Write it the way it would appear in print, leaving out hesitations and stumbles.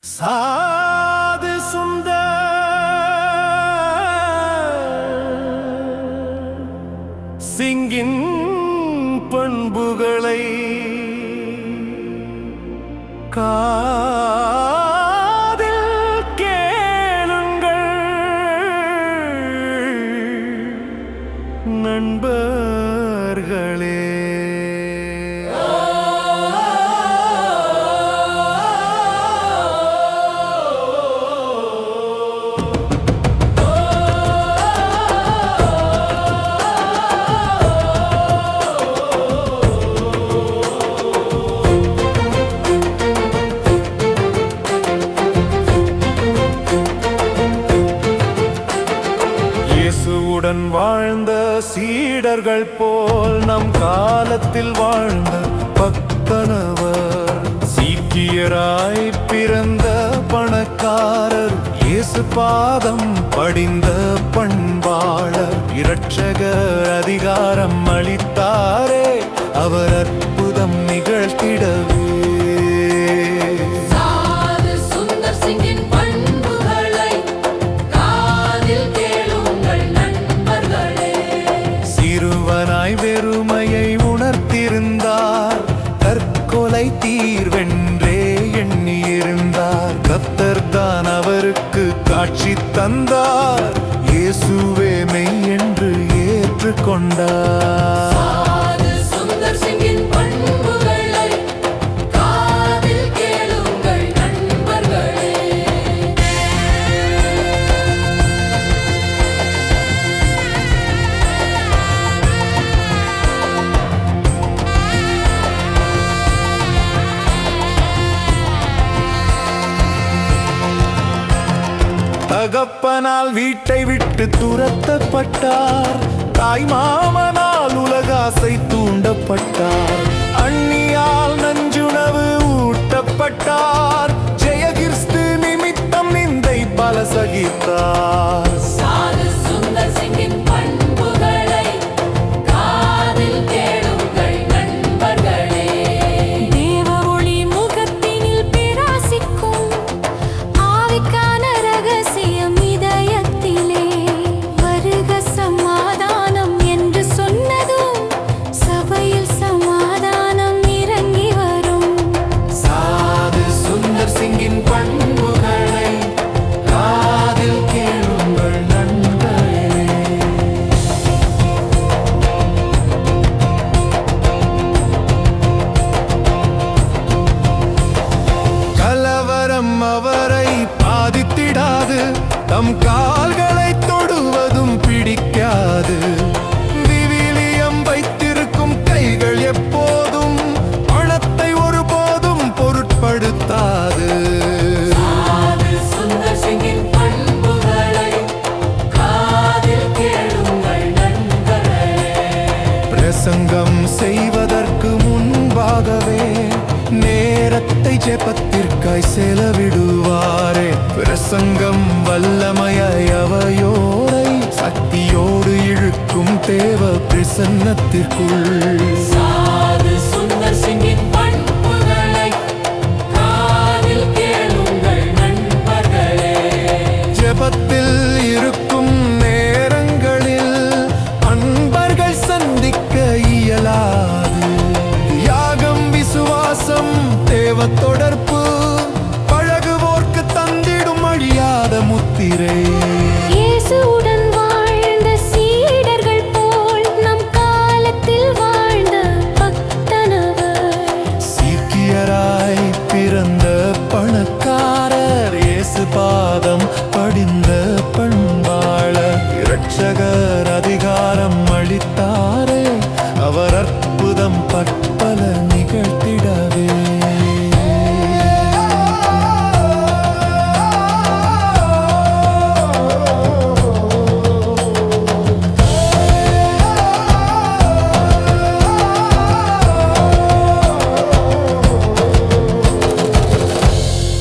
சாது சுந்தர் சிங்கின் பண்புகளை காதில் கேளுங்கள் நண்பர்களே. இயேசுவுடன் வாழ்ந்த சீடர்கள் போல் நம் காலத்தில் வாழ்ந்த பக்தனவர். சீக்கியராய் பிறந்த பணக்காரர், இயேசு பாதம் படிந்த பண்பாளர். இரட்சகர் அதிகாரம் அளித்தாரே, அவர் அற்புதம் நிகழ்த்திடவே. வெறுமையை உணர்த்திருந்தார், தற்கொலை தீர்வென்றே எண்ணியிருந்தார். கர்த்தர் தான் அவருக்கு காட்சி தந்தார், இயேசுவே மெய் என்று ஏற்றுக்கொண்டார். தகப்பனால் வீட்டை விட்டு துரத்தப்பட்டார், தாய் மாமனால் உலகாசை தூண்டப்பட்டார். அந்நியால் நஞ்சுணவு ஊட்டப்பட்டார், ஜெயகிறிஸ்து நிமித்தம் நிந்தை பல சகித்தார். அவரை பாதித்திடாது, தம் கால்களை தொடுவதும் பிடிக்காது. விவிலியம் வைத்திருக்கும் கைகள் எப்போதும் பணத்தை ஒருபோதும் பொருட்படுத்தாது. பிரசங்கம் செய்வதற்கு முன்பாகவே நேரத்தை ஜெபத்திற்காய் செலவிடுவாரே. பிரசங்கம் வல்லமையாய் அவையோரை சக்தியோடு இழுக்கும் தேவ பிரசன்னத்திற்குள். ஜெபத்தில் இருக்கும் நேரங்களில் அன்பர்கள் சந்திக்க இயலாது. யாகம், விசுவாசம், தேவ தொடர்பு பழகுவோர்க்கு தந்திடும் அழியாத முத்திரை. இயேசுவுடன் வாழ்ந்த சீடர்கள் போல் நம் காலத்தில் வாழ்ந்த பக்தனவர். சீக்கியராய் பிறந்த பணக்காரர், இயேசு பாதம் படிந்த பண்பாளர். இரட்சகர் அதிகாரம் அளித்தாரே, அவர் அற்புதம் பற்பல நிகழ்த்திட